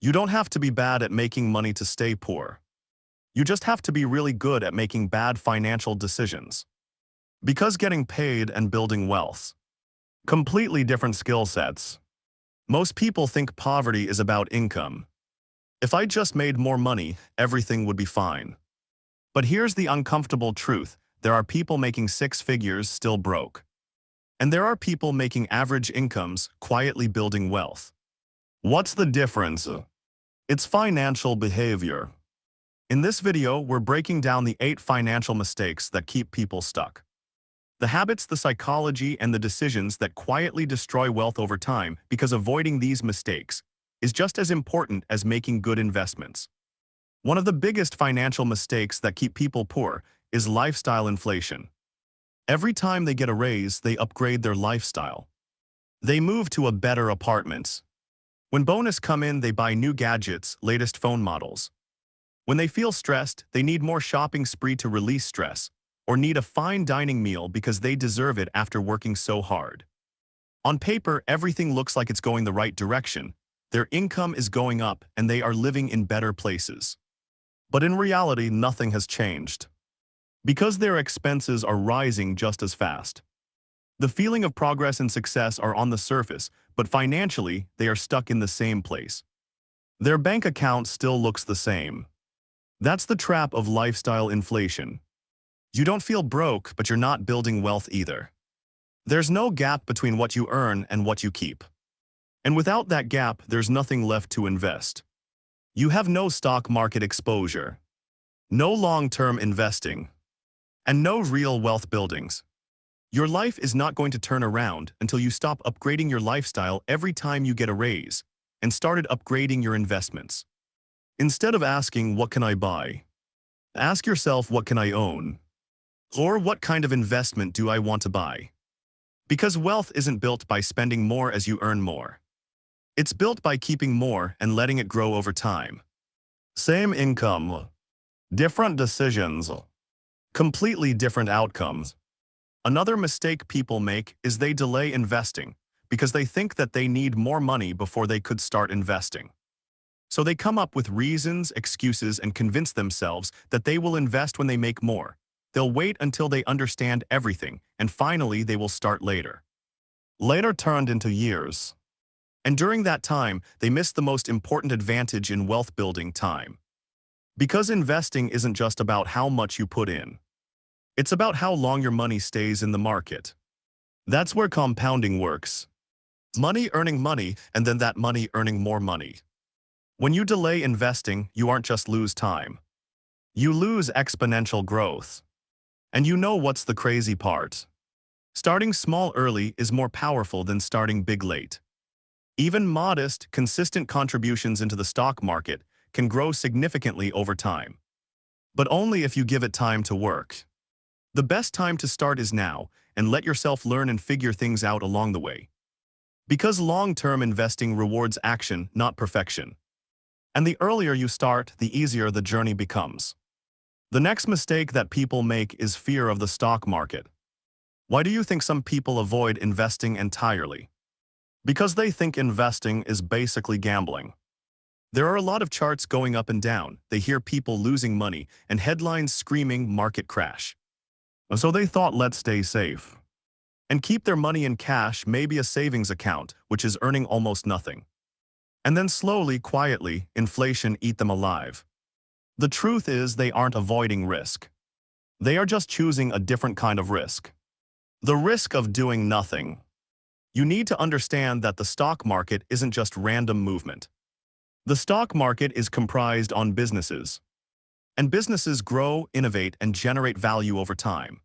You don't have to be bad at making money to stay poor. You just have to be really good at making bad financial decisions. Because getting paid and building wealth, completely different skill sets. Most people think poverty is about income. If I just made more money, everything would be fine. But here's the uncomfortable truth. There are people making six figures still broke. And there are people making average incomes, quietly building wealth. What's the difference? It's financial behavior. In this video, we're breaking down the 8 financial mistakes that keep people stuck. The habits, the psychology, and the decisions that quietly destroy wealth over time, because avoiding these mistakes is just as important as making good investments. One of the biggest financial mistakes that keep people poor is lifestyle inflation. Every time they get a raise, they upgrade their lifestyle. They move to a better apartment. When bonus come in, they buy new gadgets, latest phone models. When they feel stressed, they need more shopping spree to release stress, or need a fine dining meal because they deserve it after working so hard. On paper, everything looks like it's going the right direction. Their income is going up and they are living in better places. But in reality, nothing has changed. Because their expenses are rising just as fast. The feeling of progress and success are on the surface, but financially, they are stuck in the same place. Their bank account still looks the same. That's the trap of lifestyle inflation. You don't feel broke, but you're not building wealth either. There's no gap between what you earn and what you keep. And without that gap, there's nothing left to invest. You have no stock market exposure, no long-term investing, and no real wealth buildings. Your life is not going to turn around until you stop upgrading your lifestyle every time you get a raise and started upgrading your investments. Instead of asking, what can I buy? Ask yourself, what can I own? Or what kind of investment do I want to buy? Because wealth isn't built by spending more as you earn more. It's built by keeping more and letting it grow over time. Same income, different decisions, completely different outcomes. Another mistake people make is they delay investing because they think that they need more money before they could start investing. So they come up with reasons, excuses, and convince themselves that they will invest when they make more. They'll wait until they understand everything, and finally they will start later. Later turned into years. And during that time, they miss the most important advantage in wealth building: time. Because investing isn't just about how much you put in. It's about how long your money stays in the market. That's where compounding works. Money earning money, and then that money earning more money. When you delay investing, you aren't just lose time. You lose exponential growth. And you know what's the crazy part? Starting small early is more powerful than starting big late. Even modest, consistent contributions into the stock market can grow significantly over time. But only if you give it time to work. The best time to start is now, and let yourself learn and figure things out along the way. Because long-term investing rewards action, not perfection. And the earlier you start, the easier the journey becomes. The next mistake that people make is fear of the stock market. Why do you think some people avoid investing entirely? Because they think investing is basically gambling. There are a lot of charts going up and down. They hear people losing money and headlines screaming market crash. So they thought, let's stay safe and keep their money in cash, maybe a savings account, which is earning almost nothing. And then slowly, quietly, inflation eat them alive. The truth is they aren't avoiding risk. They are just choosing a different kind of risk. The risk of doing nothing. You need to understand that the stock market isn't just random movement. The stock market is comprised on businesses. And businesses grow, innovate, and generate value over time.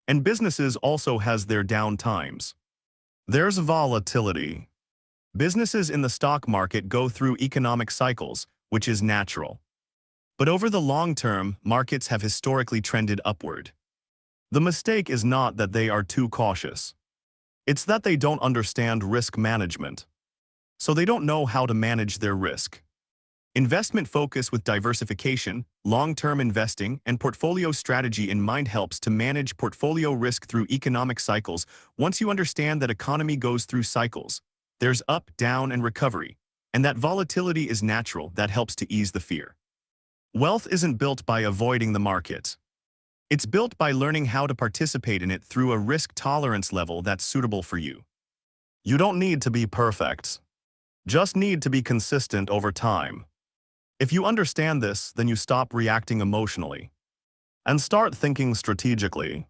And businesses also has their down times. There's volatility. Businesses in the stock market go through economic cycles, which is natural. But over the long term, markets have historically trended upward. The mistake is not that they are too cautious. It's that they don't understand risk management. So they don't know how to manage their risk. Investment focus with diversification, long-term investing, and portfolio strategy in mind helps to manage portfolio risk through economic cycles. Once you understand that economy goes through cycles, there's up, down, and recovery. And that volatility is natural. That helps to ease the fear. Wealth isn't built by avoiding the market. It's built by learning how to participate in it through a risk tolerance level that's suitable for you. You don't need to be perfect. Just need to be consistent over time. If you understand this, then you stop reacting emotionally and start thinking strategically.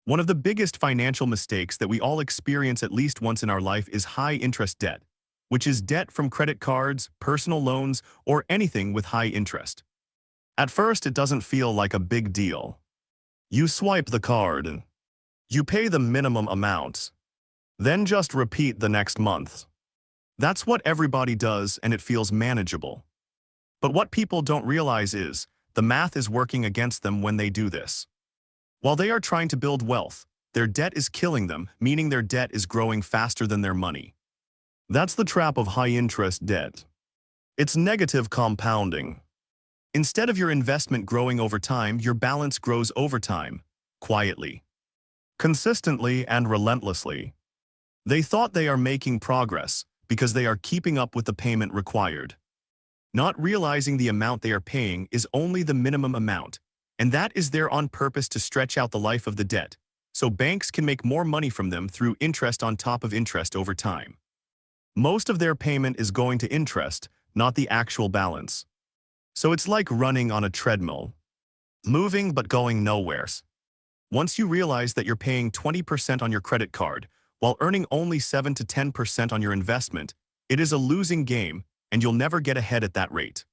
One of the biggest financial mistakes that we all experience at least once in our life is high-interest debt, which is debt from credit cards, personal loans, or anything with high interest. At first, it doesn't feel like a big deal. You swipe the card. You pay the minimum amount. Then just repeat the next month. That's what everybody does, and it feels manageable. But what people don't realize is, the math is working against them when they do this. While they are trying to build wealth, their debt is killing them, meaning their debt is growing faster than their money. That's the trap of high-interest debt. It's negative compounding. Instead of your investment growing over time, your balance grows over time, quietly, consistently, and relentlessly. They thought they are making progress because they are keeping up with the payment required, not realizing the amount they are paying is only the minimum amount, and that is there on purpose to stretch out the life of the debt, so banks can make more money from them through interest on top of interest over time. Most of their payment is going to interest, not the actual balance. So it's like running on a treadmill, moving but going nowhere. Once you realize that you're paying 20% on your credit card, while earning only 7 to 10% on your investment, it is a losing game, and you'll never get ahead at that rate.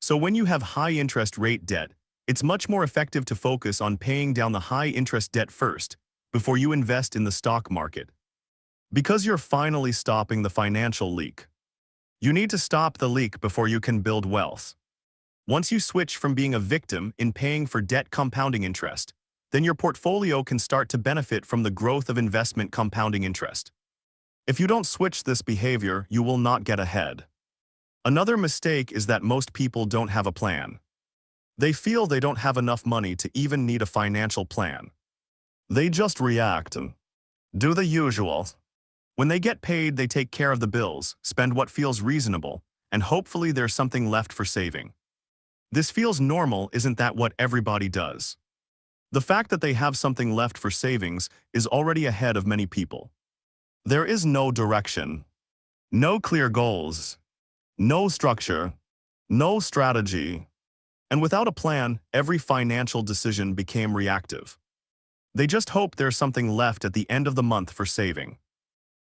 So when you have high interest rate debt, it's much more effective to focus on paying down the high interest debt first, before you invest in the stock market. Because you're finally stopping the financial leak. You need to stop the leak before you can build wealth. Once you switch from being a victim in paying for debt compounding interest, then your portfolio can start to benefit from the growth of investment compounding interest. If you don't switch this behavior, you will not get ahead. Another mistake is that most people don't have a plan. They feel they don't have enough money to even need a financial plan. They just react and do the usual. When they get paid, they take care of the bills, spend what feels reasonable, and hopefully there's something left for saving. This feels normal, isn't that what everybody does? The fact that they have something left for savings is already ahead of many people. There is no direction, no clear goals, no structure, no strategy. And without a plan, every financial decision became reactive. They just hope there's something left at the end of the month for saving.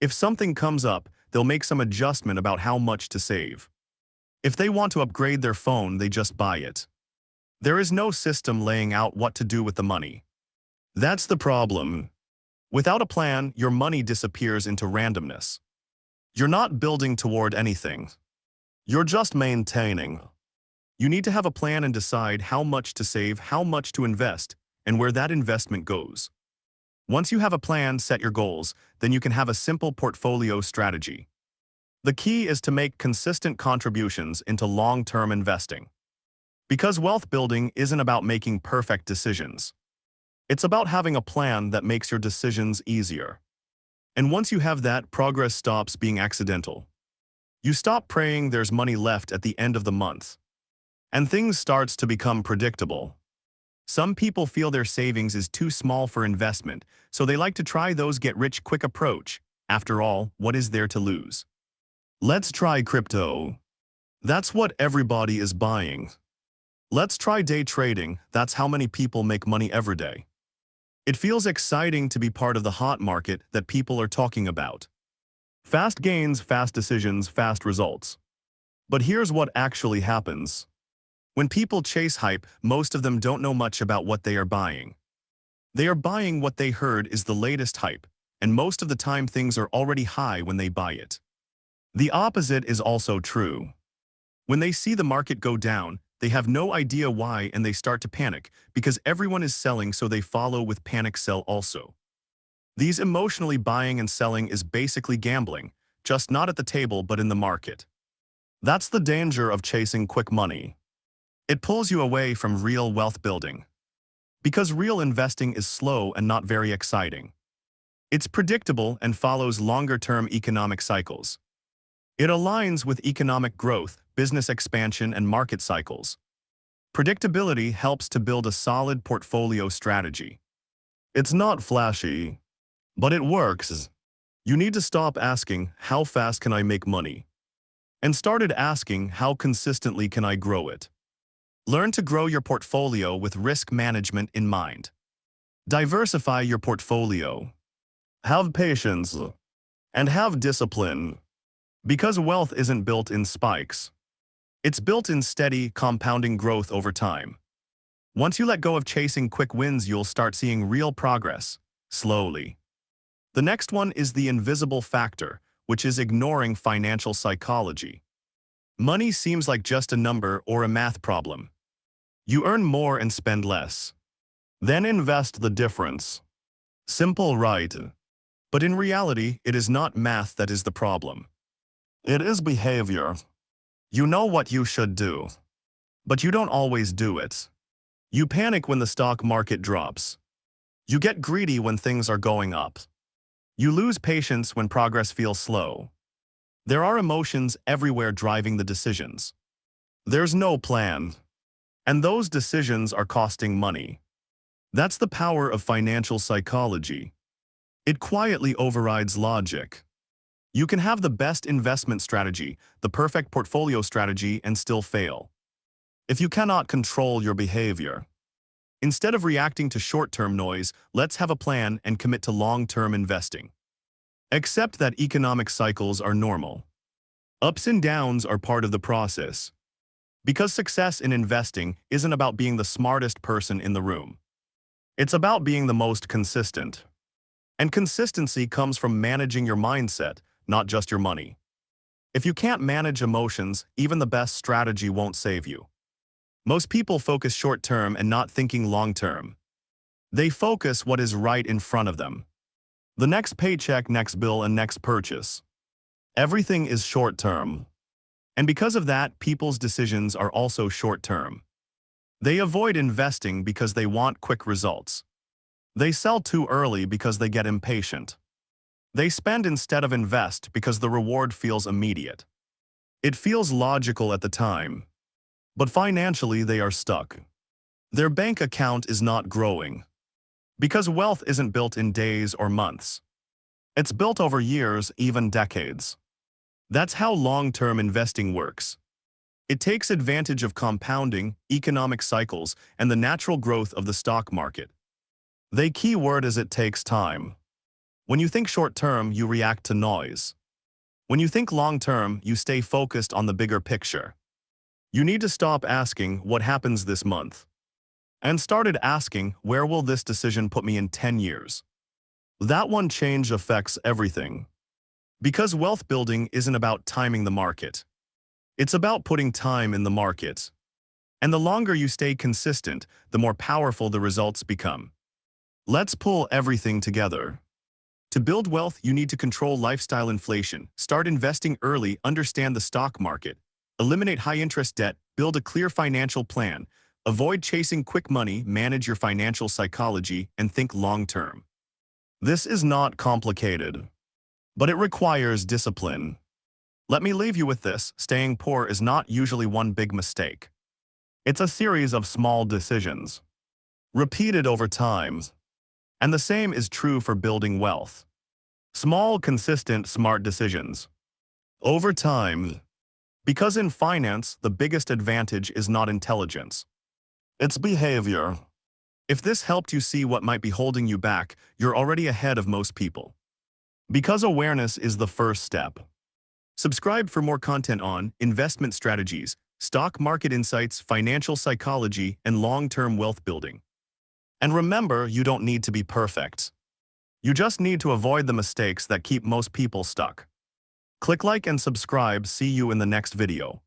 If something comes up, they'll make some adjustment about how much to save. If they want to upgrade their phone, they just buy it. There is no system laying out what to do with the money. That's the problem. Without a plan, your money disappears into randomness. You're not building toward anything. You're just maintaining. You need to have a plan and decide how much to save, how much to invest, and where that investment goes. Once you have a plan, set your goals, then you can have a simple portfolio strategy. The key is to make consistent contributions into long-term investing. Because wealth building isn't about making perfect decisions. It's about having a plan that makes your decisions easier. And once you have that, progress stops being accidental. You stop praying there's money left at the end of the month. And things starts to become predictable. Some people feel their savings is too small for investment, so they like to try those get-rich-quick approach. After all, what is there to lose? Let's try crypto. That's what everybody is buying. Let's try day trading. That's how many people make money every day. It feels exciting to be part of the hot market that people are talking about. Fast gains, fast decisions, fast results. But here's what actually happens. When people chase hype, most of them don't know much about what they are buying. They are buying what they heard is the latest hype, and most of the time things are already high when they buy it. The opposite is also true. When they see the market go down, they have no idea why and they start to panic because everyone is selling, so they follow with panic sell also. These emotionally buying and selling is basically gambling, just not at the table but in the market. That's the danger of chasing quick money. It pulls you away from real wealth building. Because real investing is slow and not very exciting. It's predictable and follows longer-term economic cycles. It aligns with economic growth, business expansion, and market cycles. Predictability helps to build a solid portfolio strategy. It's not flashy, but it works. You need to stop asking, how fast can I make money? And started asking, how consistently can I grow it? Learn to grow your portfolio with risk management in mind. Diversify your portfolio. Have patience. And have discipline. Because wealth isn't built in spikes. It's built in steady, compounding growth over time. Once you let go of chasing quick wins, you'll start seeing real progress, slowly. The next one is the invisible factor, which is ignoring financial psychology. Money seems like just a number or a math problem. You earn more and spend less. Then invest the difference. Simple, right? But in reality, it is not math that is the problem. It is behavior. You know what you should do, but you don't always do it. You panic when the stock market drops. You get greedy when things are going up. You lose patience when progress feels slow. There are emotions everywhere driving the decisions. There's no plan. And those decisions are costing money. That's the power of financial psychology. It quietly overrides logic. You can have the best investment strategy, the perfect portfolio strategy, and still fail. If you cannot control your behavior. Instead of reacting to short-term noise, let's have a plan and commit to long-term investing. Accept that economic cycles are normal. Ups and downs are part of the process. Because success in investing isn't about being the smartest person in the room. It's about being the most consistent. And consistency comes from managing your mindset, not just your money. If you can't manage emotions, even the best strategy won't save you. Most people focus short-term and not thinking long-term. They focus what is right in front of them. The next paycheck, next bill, and next purchase. Everything is short-term. And because of that, people's decisions are also short-term. They avoid investing because they want quick results. They sell too early because they get impatient. They spend instead of invest because the reward feels immediate. It feels logical at the time. But financially, they are stuck. Their bank account is not growing. Because wealth isn't built in days or months. It's built over years, even decades. That's how long-term investing works. It takes advantage of compounding, economic cycles, and the natural growth of the stock market. The key word is it takes time. When you think short-term, you react to noise. When you think long-term, you stay focused on the bigger picture. You need to stop asking, what happens this month? And started asking, where will this decision put me in 10 years? That one change affects everything. Because wealth building isn't about timing the market. It's about putting time in the market. And the longer you stay consistent, the more powerful the results become. Let's pull everything together. To build wealth, you need to control lifestyle inflation, start investing early, understand the stock market, eliminate high-interest debt, build a clear financial plan, avoid chasing quick money, manage your financial psychology, and think long-term. This is not complicated. But it requires discipline. Let me leave you with this: staying poor is not usually one big mistake. It's a series of small decisions, repeated over time. And the same is true for building wealth. Small, consistent, smart decisions. Over time. Because in finance, the biggest advantage is not intelligence. It's behavior. If this helped you see what might be holding you back, you're already ahead of most people. Because awareness is the first step. Subscribe for more content on investment strategies, stock market insights, financial psychology, and long-term wealth building. And remember, you don't need to be perfect. You just need to avoid the mistakes that keep most people stuck. Click like and subscribe. See you in the next video.